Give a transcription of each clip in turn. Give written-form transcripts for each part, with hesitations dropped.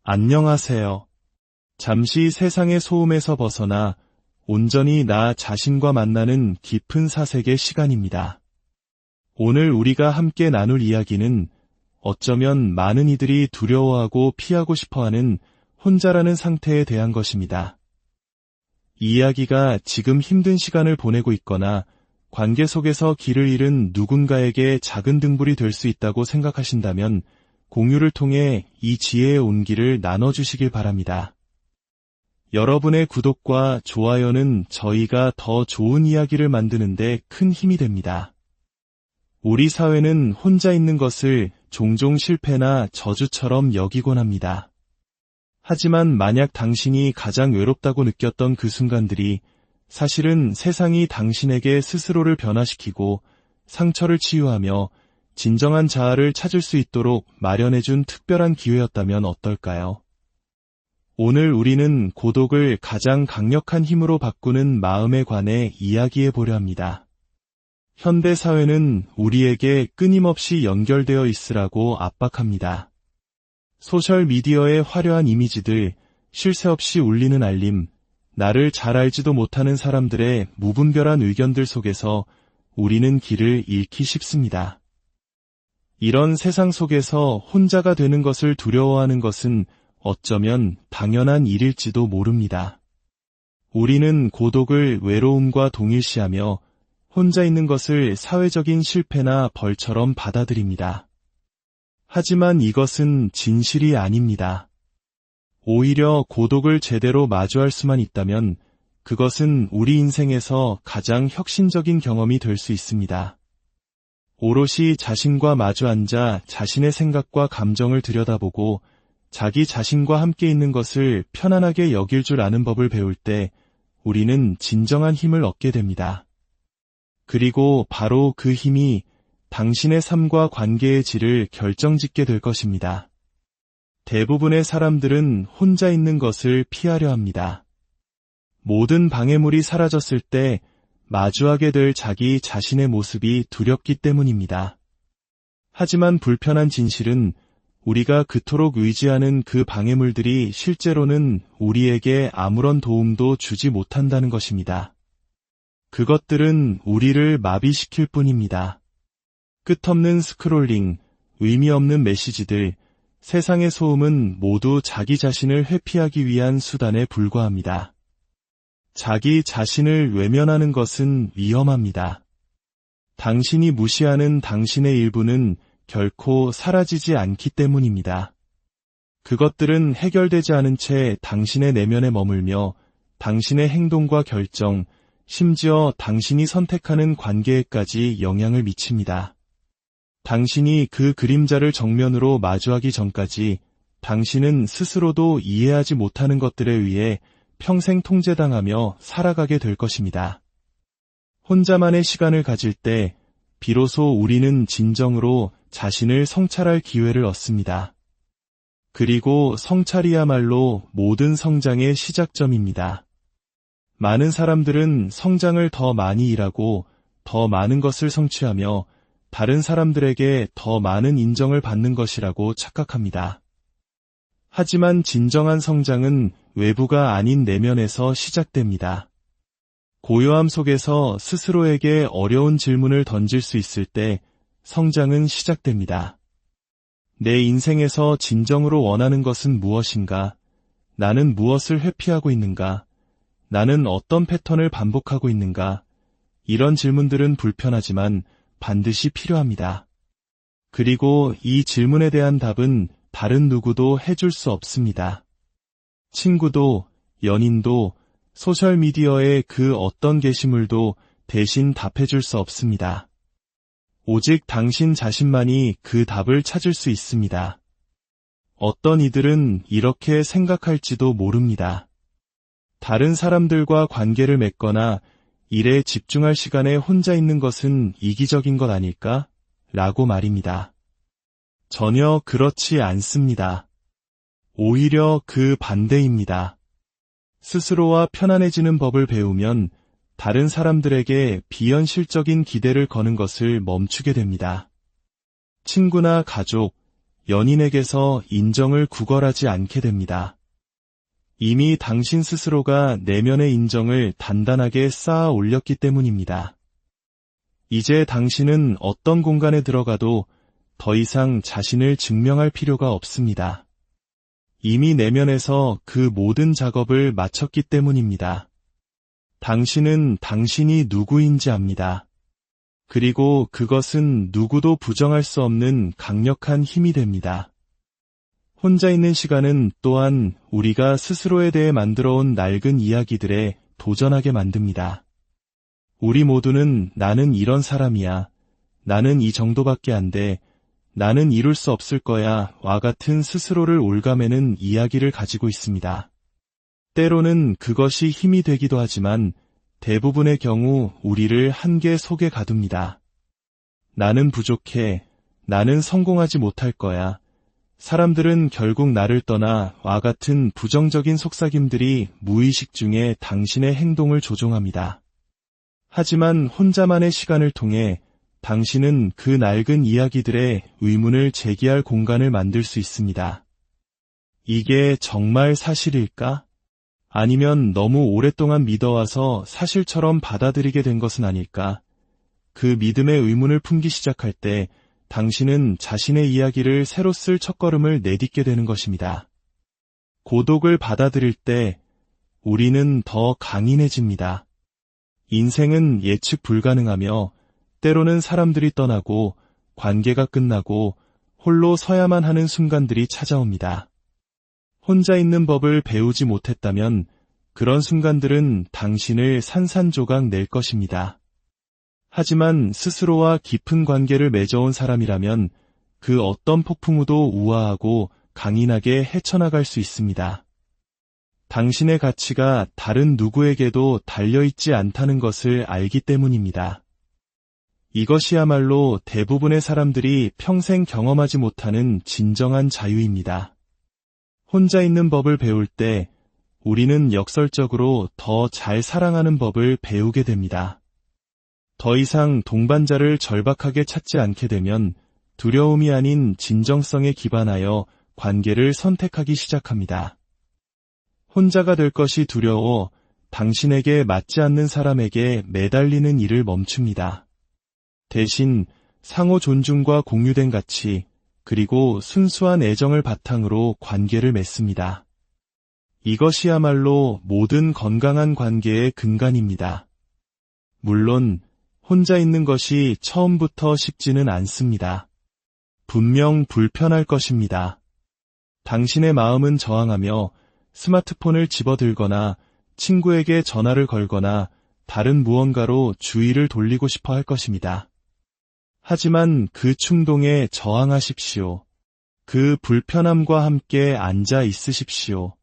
안녕하세요. 잠시 세상의 소음에서 벗어나 온전히 나 자신과 만나는 깊은 사색의 시간입니다. 오늘 우리가 함께 나눌 이야기는 어쩌면 많은 이들이 두려워하고 피하고 싶어하는 혼자라는 상태에 대한 것입니다. 이 이야기가 지금 힘든 시간을 보내고 있거나 관계 속에서 길을 잃은 누군가에게 작은 등불이 될 수 있다고 생각하신다면 공유를 통해 이 지혜의 온기를 나눠주시길 바랍니다. 여러분의 구독과 좋아요는 저희가 더 좋은 이야기를 만드는 데 큰 힘이 됩니다. 우리 사회는 혼자 있는 것을 종종 실패나 저주처럼 여기곤 합니다. 하지만 만약 당신이 가장 외롭다고 느꼈던 그 순간들이 사실은 세상이 당신에게 스스로를 변화시키고 상처를 치유하며 진정한 자아를 찾을 수 있도록 마련해준 특별한 기회였다면 어떨까요? 오늘 우리는 고독을 가장 강력한 힘으로 바꾸는 마음에 관해 이야기해 보려 합니다. 현대 사회는 우리에게 끊임없이 연결되어 있으라고 압박합니다. 소셜미디어의 화려한 이미지들, 쉴 새 없이 울리는 알림, 나를 잘 알지도 못하는 사람들의 무분별한 의견들 속에서 우리는 길을 잃기 쉽습니다. 이런 세상 속에서 혼자가 되는 것을 두려워하는 것은 어쩌면 당연한 일일지도 모릅니다. 우리는 고독을 외로움과 동일시하며 혼자 있는 것을 사회적인 실패나 벌처럼 받아들입니다. 하지만 이것은 진실이 아닙니다. 오히려 고독을 제대로 마주할 수만 있다면 그것은 우리 인생에서 가장 혁신적인 경험이 될 수 있습니다. 오롯이 자신과 마주 앉아 자신의 생각과 감정을 들여다보고 자기 자신과 함께 있는 것을 편안하게 여길 줄 아는 법을 배울 때 우리는 진정한 힘을 얻게 됩니다. 그리고 바로 그 힘이 당신의 삶과 관계의 질을 결정짓게 될 것입니다. 대부분의 사람들은 혼자 있는 것을 피하려 합니다. 모든 방해물이 사라졌을 때 마주하게 될 자기 자신의 모습이 두렵기 때문입니다. 하지만 불편한 진실은 우리가 그토록 의지하는 그 방해물들이 실제로는 우리에게 아무런 도움도 주지 못한다는 것입니다. 그것들은 우리를 마비시킬 뿐입니다. 끝없는 스크롤링, 의미 없는 메시지들, 세상의 소음은 모두 자기 자신을 회피하기 위한 수단에 불과합니다. 자기 자신을 외면하는 것은 위험합니다. 당신이 무시하는 당신의 일부는 결코 사라지지 않기 때문입니다. 그것들은 해결되지 않은 채 당신의 내면에 머물며 당신의 행동과 결정, 심지어 당신이 선택하는 관계에까지 영향을 미칩니다. 당신이 그 그림자를 정면으로 마주하기 전까지 당신은 스스로도 이해하지 못하는 것들에 의해 평생 통제당하며 살아가게 될 것입니다. 혼자만의 시간을 가질 때 비로소 우리는 진정으로 자신을 성찰할 기회를 얻습니다. 그리고 성찰이야말로 모든 성장의 시작점입니다. 많은 사람들은 성장을 더 많이 일하고 더 많은 것을 성취하며 다른 사람들에게 더 많은 인정을 받는 것이라고 착각합니다. 하지만 진정한 성장은 외부가 아닌 내면에서 시작됩니다. 고요함 속에서 스스로에게 어려운 질문을 던질 수 있을 때 성장은 시작됩니다. 내 인생에서 진정으로 원하는 것은 무엇인가? 나는 무엇을 회피하고 있는가? 나는 어떤 패턴을 반복하고 있는가? 이런 질문들은 불편하지만 반드시 필요합니다. 그리고 이 질문에 대한 답은 다른 누구도 해줄 수 없습니다. 친구도, 연인도, 소셜미디어의 그 어떤 게시물도 대신 답해줄 수 없습니다. 오직 당신 자신만이 그 답을 찾을 수 있습니다. 어떤 이들은 이렇게 생각할지도 모릅니다. 다른 사람들과 관계를 맺거나 일에 집중할 시간에 혼자 있는 것은 이기적인 것 아닐까? 라고 말입니다. 전혀 그렇지 않습니다. 오히려 그 반대입니다. 스스로와 편안해지는 법을 배우면 다른 사람들에게 비현실적인 기대를 거는 것을 멈추게 됩니다. 친구나 가족, 연인에게서 인정을 구걸하지 않게 됩니다. 이미 당신 스스로가 내면의 인정을 단단하게 쌓아 올렸기 때문입니다. 이제 당신은 어떤 공간에 들어가도 더 이상 자신을 증명할 필요가 없습니다. 이미 내면에서 그 모든 작업을 마쳤기 때문입니다. 당신은 당신이 누구인지 압니다. 그리고 그것은 누구도 부정할 수 없는 강력한 힘이 됩니다. 혼자 있는 시간은 또한 우리가 스스로에 대해 만들어온 낡은 이야기들에 도전하게 만듭니다. 우리 모두는 나는 이런 사람이야, 나는 이 정도밖에 안 돼, 나는 이룰 수 없을 거야 와 같은 스스로를 옭아매는 이야기를 가지고 있습니다. 때로는 그것이 힘이 되기도 하지만 대부분의 경우 우리를 한계 속에 가둡니다. 나는 부족해, 나는 성공하지 못할 거야, 사람들은 결국 나를 떠나 와 같은 부정적인 속삭임들이 무의식 중에 당신의 행동을 조종합니다. 하지만 혼자만의 시간을 통해 당신은 그 낡은 이야기들의 의문을 제기할 공간을 만들 수 있습니다. 이게 정말 사실일까? 아니면 너무 오랫동안 믿어와서 사실처럼 받아들이게 된 것은 아닐까? 그 믿음의 의문을 품기 시작할 때 당신은 자신의 이야기를 새로 쓸 첫걸음을 내딛게 되는 것입니다. 고독을 받아들일 때 우리는 더 강인해집니다. 인생은 예측 불가능하며 때로는 사람들이 떠나고 관계가 끝나고 홀로 서야만 하는 순간들이 찾아옵니다. 혼자 있는 법을 배우지 못했다면 그런 순간들은 당신을 산산조각 낼 것입니다. 하지만 스스로와 깊은 관계를 맺어온 사람이라면 그 어떤 폭풍우도 우아하고 강인하게 헤쳐나갈 수 있습니다. 당신의 가치가 다른 누구에게도 달려있지 않다는 것을 알기 때문입니다. 이것이야말로 대부분의 사람들이 평생 경험하지 못하는 진정한 자유입니다. 혼자 있는 법을 배울 때 우리는 역설적으로 더 잘 사랑하는 법을 배우게 됩니다. 더 이상 동반자를 절박하게 찾지 않게 되면 두려움이 아닌 진정성에 기반하여 관계를 선택하기 시작합니다. 혼자가 될 것이 두려워 당신에게 맞지 않는 사람에게 매달리는 일을 멈춥니다. 대신 상호 존중과 공유된 가치, 그리고 순수한 애정을 바탕으로 관계를 맺습니다. 이것이야말로 모든 건강한 관계의 근간입니다. 물론 혼자 있는 것이 처음부터 쉽지는 않습니다. 분명 불편할 것입니다. 당신의 마음은 저항하며 스마트폰을 집어들거나 친구에게 전화를 걸거나 다른 무언가로 주의를 돌리고 싶어 할 것입니다. 하지만 그 충동에 저항하십시오. 그 불편함과 함께 앉아 있으십시오.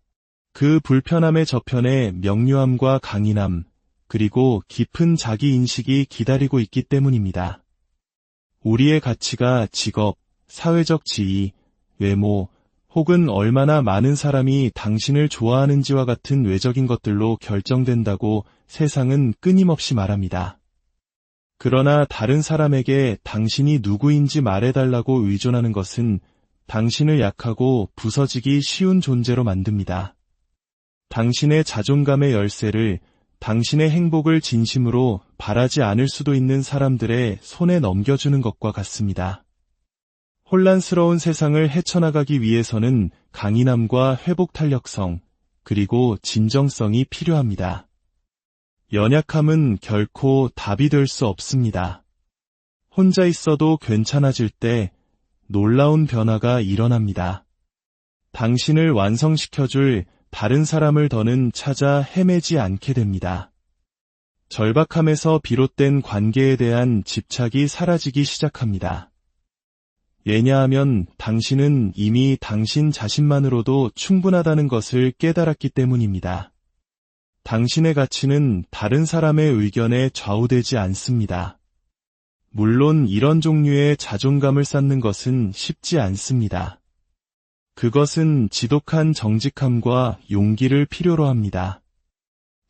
그 불편함의 저편에 명료함과 강인함, 그리고 깊은 자기인식이 기다리고 있기 때문입니다. 우리의 가치가 직업, 사회적 지위, 외모, 혹은 얼마나 많은 사람이 당신을 좋아하는지와 같은 외적인 것들로 결정된다고 세상은 끊임없이 말합니다. 그러나 다른 사람에게 당신이 누구인지 말해달라고 의존하는 것은 당신을 약하고 부서지기 쉬운 존재로 만듭니다. 당신의 자존감의 열쇠를 당신의 행복을 진심으로 바라지 않을 수도 있는 사람들의 손에 넘겨주는 것과 같습니다. 혼란스러운 세상을 헤쳐나가기 위해서는 강인함과 회복 탄력성, 그리고 진정성이 필요합니다. 연약함은 결코 답이 될 수 없습니다. 혼자 있어도 괜찮아질 때 놀라운 변화가 일어납니다. 당신을 완성시켜줄 다른 사람을 더는 찾아 헤매지 않게 됩니다. 절박함에서 비롯된 관계에 대한 집착이 사라지기 시작합니다. 왜냐하면 당신은 이미 당신 자신만으로도 충분하다는 것을 깨달았기 때문입니다. 당신의 가치는 다른 사람의 의견에 좌우되지 않습니다. 물론 이런 종류의 자존감을 쌓는 것은 쉽지 않습니다. 그것은 지독한 정직함과 용기를 필요로 합니다.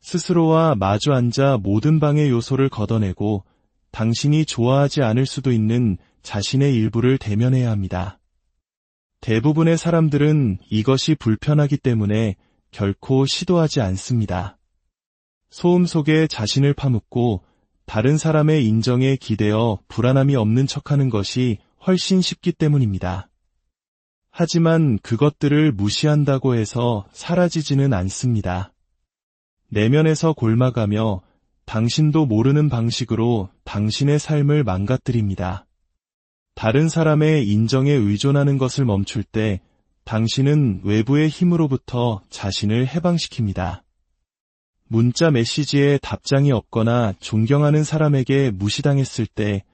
스스로와 마주 앉아 모든 방해 요소를 걷어내고 당신이 좋아하지 않을 수도 있는 자신의 일부를 대면해야 합니다. 대부분의 사람들은 이것이 불편하기 때문에 결코 시도하지 않습니다. 소음 속에 자신을 파묻고 다른 사람의 인정에 기대어 불안함이 없는 척하는 것이 훨씬 쉽기 때문입니다. 하지만 그것들을 무시한다고 해서 사라지지는 않습니다. 내면에서 골마가며 당신도 모르는 방식으로 당신의 삶을 망가뜨립니다. 다른 사람의 인정에 의존하는 것을 멈출 때 당신은 외부의 힘으로부터 자신을 해방시킵니다. 문자 메시지에 답장이 없거나 존경하는 사람에게 무시당했을 때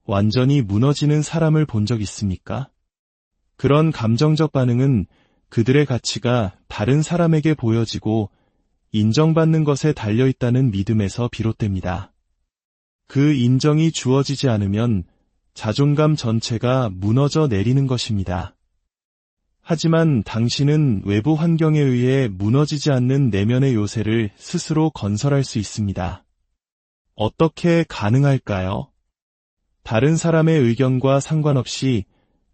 완전히 무너지는 사람을 본 적 있습니까? 그런 감정적 반응은 그들의 가치가 다른 사람에게 보여지고 인정받는 것에 달려있다는 믿음에서 비롯됩니다. 그 인정이 주어지지 않으면 자존감 전체가 무너져 내리는 것입니다. 하지만 당신은 외부 환경에 의해 무너지지 않는 내면의 요새를 스스로 건설할 수 있습니다. 어떻게 가능할까요? 다른 사람의 의견과 상관없이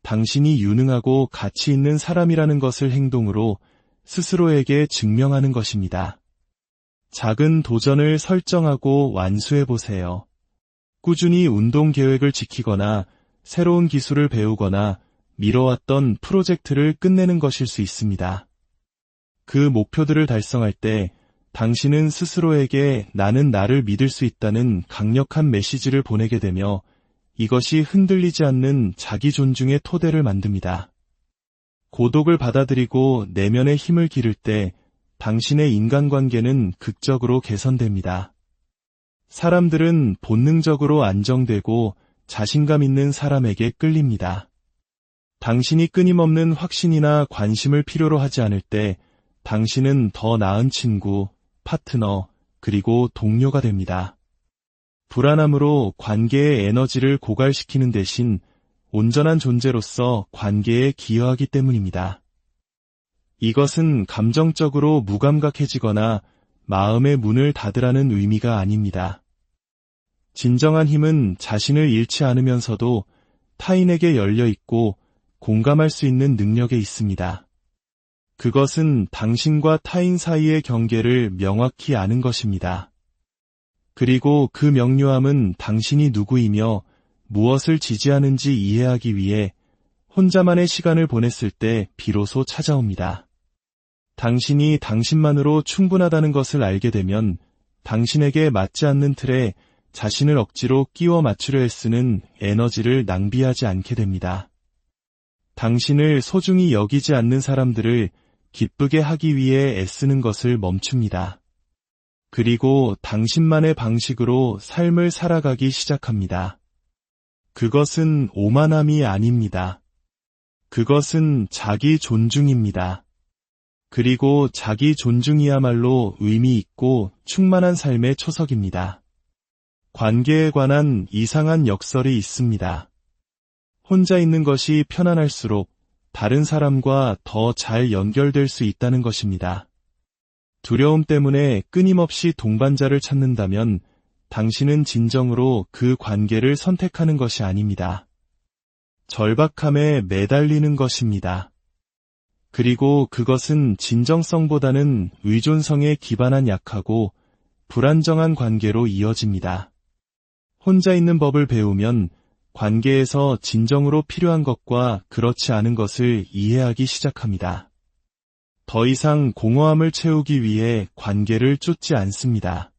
당신이 유능하고 가치 있는 사람이라는 것을 행동으로 스스로에게 증명하는 것입니다. 작은 도전을 설정하고 완수해보세요. 꾸준히 운동 계획을 지키거나 새로운 기술을 배우거나 미뤄왔던 프로젝트를 끝내는 것일 수 있습니다. 그 목표들을 달성할 때 당신은 스스로에게 나는 나를 믿을 수 있다는 강력한 메시지를 보내게 되며 이것이 흔들리지 않는 자기 존중의 토대를 만듭니다. 고독을 받아들이고 내면의 힘을 기를 때 당신의 인간관계는 극적으로 개선됩니다. 사람들은 본능적으로 안정되고 자신감 있는 사람에게 끌립니다. 당신이 끊임없는 확신이나 관심을 필요로 하지 않을 때 당신은 더 나은 친구, 파트너, 그리고 동료가 됩니다. 불안함으로 관계의 에너지를 고갈시키는 대신 온전한 존재로서 관계에 기여하기 때문입니다. 이것은 감정적으로 무감각해지거나 마음의 문을 닫으라는 의미가 아닙니다. 진정한 힘은 자신을 잃지 않으면서도 타인에게 열려 있고 공감할 수 있는 능력에 있습니다. 그것은 당신과 타인 사이의 경계를 명확히 아는 것입니다. 그리고 그 명료함은 당신이 누구이며 무엇을 지지하는지 이해하기 위해 혼자만의 시간을 보냈을 때 비로소 찾아옵니다. 당신이 당신만으로 충분하다는 것을 알게 되면 당신에게 맞지 않는 틀에 자신을 억지로 끼워 맞추려 애쓰는 에너지를 낭비하지 않게 됩니다. 당신을 소중히 여기지 않는 사람들을 기쁘게 하기 위해 애쓰는 것을 멈춥니다. 그리고 당신만의 방식으로 삶을 살아가기 시작합니다. 그것은 오만함이 아닙니다. 그것은 자기 존중입니다. 그리고 자기 존중이야말로 의미 있고 충만한 삶의 초석입니다. 관계에 관한 이상한 역설이 있습니다. 혼자 있는 것이 편안할수록 다른 사람과 더 잘 연결될 수 있다는 것입니다. 두려움 때문에 끊임없이 동반자를 찾는다면 당신은 진정으로 그 관계를 선택하는 것이 아닙니다. 절박함에 매달리는 것입니다. 그리고 그것은 진정성보다는 의존성에 기반한 약하고 불안정한 관계로 이어집니다. 혼자 있는 법을 배우면 관계에서 진정으로 필요한 것과 그렇지 않은 것을 이해하기 시작합니다. 더 이상 공허함을 채우기 위해 관계를 쫓지 않습니다.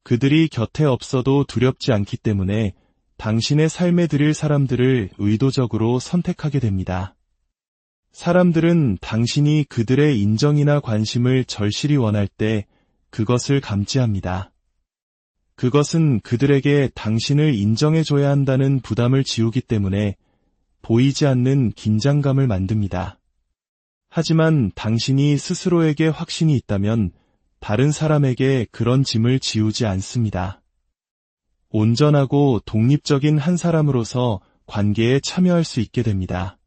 그들이 곁에 없어도 두렵지 않기 때문에 당신의 삶에 들일 사람들을 의도적으로 선택하게 됩니다. 사람들은 당신이 그들의 인정이나 관심을 절실히 원할 때 그것을 감지합니다. 그것은 그들에게 당신을 인정해줘야 한다는 부담을 지우기 때문에 보이지 않는 긴장감을 만듭니다. 하지만 당신이 스스로에게 확신이 있다면 다른 사람에게 그런 짐을 지우지 않습니다. 온전하고 독립적인 한 사람으로서 관계에 참여할 수 있게 됩니다.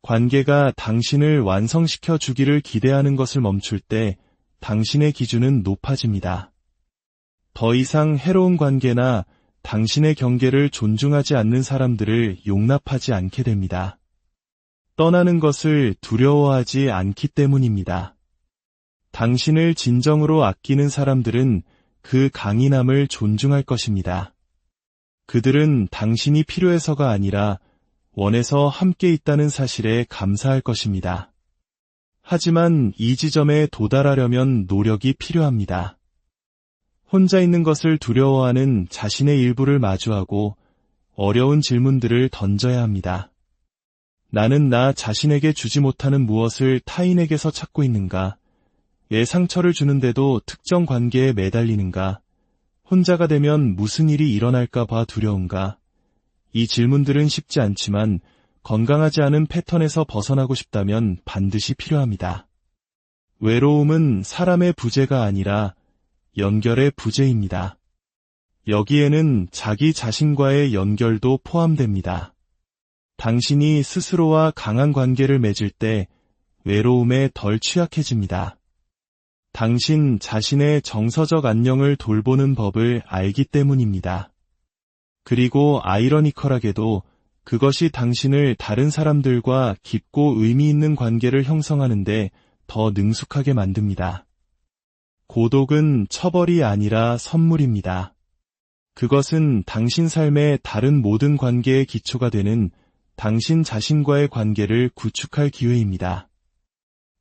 관계가 당신을 완성시켜 주기를 기대하는 것을 멈출 때 당신의 기준은 높아집니다. 더 이상 해로운 관계나 당신의 경계를 존중하지 않는 사람들을 용납하지 않게 됩니다. 떠나는 것을 두려워하지 않기 때문입니다. 당신을 진정으로 아끼는 사람들은 그 강인함을 존중할 것입니다. 그들은 당신이 필요해서가 아니라 원해서 함께 있다는 사실에 감사할 것입니다. 하지만 이 지점에 도달하려면 노력이 필요합니다. 혼자 있는 것을 두려워하는 자신의 일부를 마주하고 어려운 질문들을 던져야 합니다. 나는 나 자신에게 주지 못하는 무엇을 타인에게서 찾고 있는가? 왜 상처를 주는데도 특정 관계에 매달리는가? 혼자가 되면 무슨 일이 일어날까 봐 두려운가? 이 질문들은 쉽지 않지만 건강하지 않은 패턴에서 벗어나고 싶다면 반드시 필요합니다. 외로움은 사람의 부재가 아니라 연결의 부재입니다. 여기에는 자기 자신과의 연결도 포함됩니다. 당신이 스스로와 강한 관계를 맺을 때 외로움에 덜 취약해집니다. 당신 자신의 정서적 안녕을 돌보는 법을 알기 때문입니다. 그리고 아이러니컬하게도 그것이 당신을 다른 사람들과 깊고 의미 있는 관계를 형성하는데 더 능숙하게 만듭니다. 고독은 처벌이 아니라 선물입니다. 그것은 당신 삶의 다른 모든 관계의 기초가 되는 당신 자신과의 관계를 구축할 기회입니다.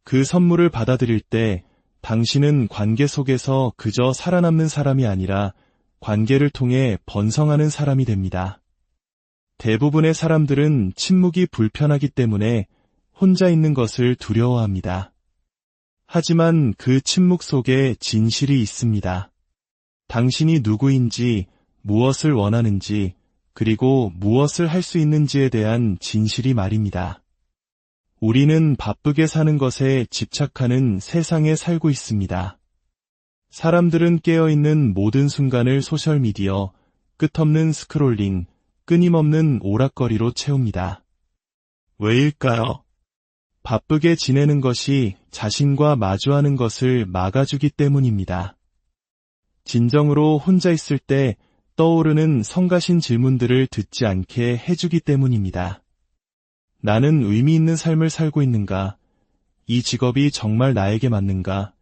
그 선물을 받아들일 때 당신은 관계 속에서 그저 살아남는 사람이 아니라 관계를 통해 번성하는 사람이 됩니다. 대부분의 사람들은 침묵이 불편하기 때문에 혼자 있는 것을 두려워합니다. 하지만 그 침묵 속에 진실이 있습니다. 당신이 누구인지, 무엇을 원하는지, 그리고 무엇을 할 수 있는지에 대한 진실이 말입니다. 우리는 바쁘게 사는 것에 집착하는 세상에 살고 있습니다. 사람들은 깨어있는 모든 순간을 소셜미디어, 끝없는 스크롤링, 끊임없는 오락거리로 채웁니다. 왜일까요? 바쁘게 지내는 것이 자신과 마주하는 것을 막아주기 때문입니다. 진정으로 혼자 있을 때 떠오르는 성가신 질문들을 듣지 않게 해주기 때문입니다. 나는 의미 있는 삶을 살고 있는가? 이 직업이 정말 나에게 맞는가?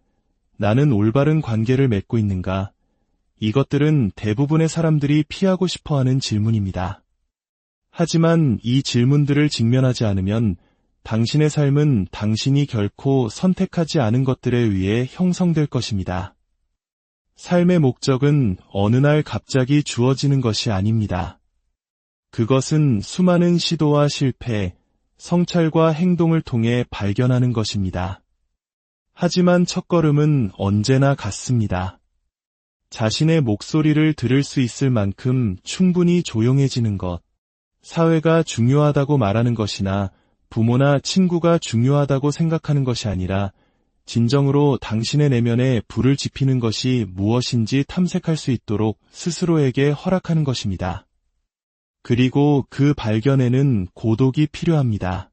나는 올바른 관계를 맺고 있는가? 이것들은 대부분의 사람들이 피하고 싶어하는 질문입니다. 하지만 이 질문들을 직면하지 않으면 당신의 삶은 당신이 결코 선택하지 않은 것들에 의해 형성될 것입니다. 삶의 목적은 어느 날 갑자기 주어지는 것이 아닙니다. 그것은 수많은 시도와 실패, 성찰과 행동을 통해 발견하는 것입니다. 하지만 첫걸음은 언제나 같습니다. 자신의 목소리를 들을 수 있을 만큼 충분히 조용해지는 것, 사회가 중요하다고 말하는 것이나 부모나 친구가 중요하다고 생각하는 것이 아니라 진정으로 당신의 내면에 불을 지피는 것이 무엇인지 탐색할 수 있도록 스스로에게 허락하는 것입니다. 그리고 그 발견에는 고독이 필요합니다.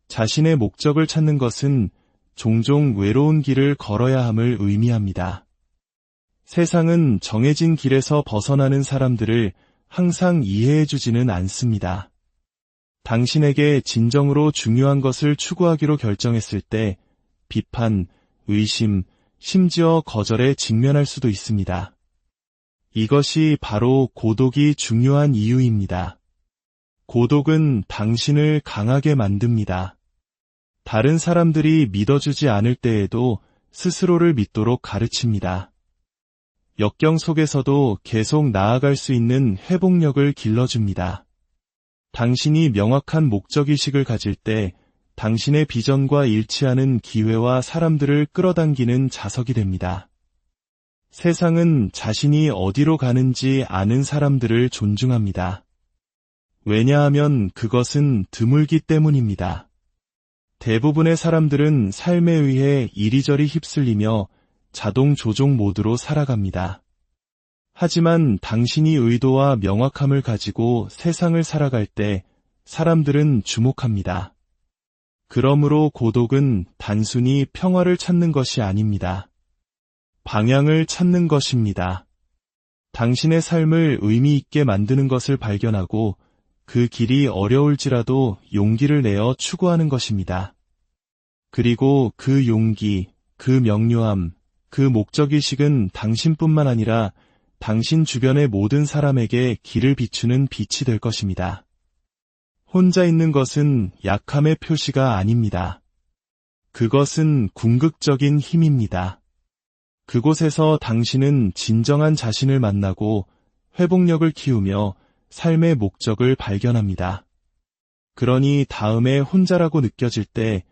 자신의 목적을 찾는 것은 종종 외로운 길을 걸어야 함을 의미합니다. 세상은 정해진 길에서 벗어나는 사람들을 항상 이해해주지는 않습니다. 당신에게 진정으로 중요한 것을 추구하기로 결정했을 때 비판, 의심, 심지어 거절에 직면할 수도 있습니다. 이것이 바로 고독이 중요한 이유입니다. 고독은 당신을 강하게 만듭니다. 다른 사람들이 믿어주지 않을 때에도 스스로를 믿도록 가르칩니다. 역경 속에서도 계속 나아갈 수 있는 회복력을 길러줍니다. 당신이 명확한 목적의식을 가질 때 당신의 비전과 일치하는 기회와 사람들을 끌어당기는 자석이 됩니다. 세상은 자신이 어디로 가는지 아는 사람들을 존중합니다. 왜냐하면 그것은 드물기 때문입니다. 대부분의 사람들은 삶에 의해 이리저리 휩쓸리며 자동 조종 모드로 살아갑니다. 하지만 당신이 의도와 명확함을 가지고 세상을 살아갈 때 사람들은 주목합니다. 그러므로 고독은 단순히 평화를 찾는 것이 아닙니다. 방향을 찾는 것입니다. 당신의 삶을 의미 있게 만드는 것을 발견하고 그 길이 어려울지라도 용기를 내어 추구하는 것입니다. 그리고 그 용기, 그 명료함, 그 목적의식은 당신뿐만 아니라 당신 주변의 모든 사람에게 길을 비추는 빛이 될 것입니다. 혼자 있는 것은 약함의 표시가 아닙니다. 그것은 궁극적인 힘입니다. 그곳에서 당신은 진정한 자신을 만나고 회복력을 키우며 삶의 목적을 발견합니다. 그러니 다음에 혼자라고 느껴질 때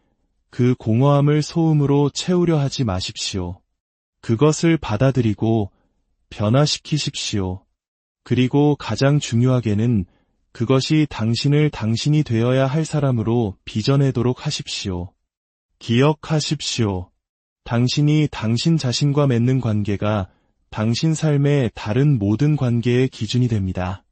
그 공허함을 소음으로 채우려 하지 마십시오. 그것을 받아들이고 변화시키십시오. 그리고 가장 중요하게는 그것이 당신을 당신이 되어야 할 사람으로 빚어내도록 하십시오. 기억하십시오. 당신이 당신 자신과 맺는 관계가 당신 삶의 다른 모든 관계의 기준이 됩니다.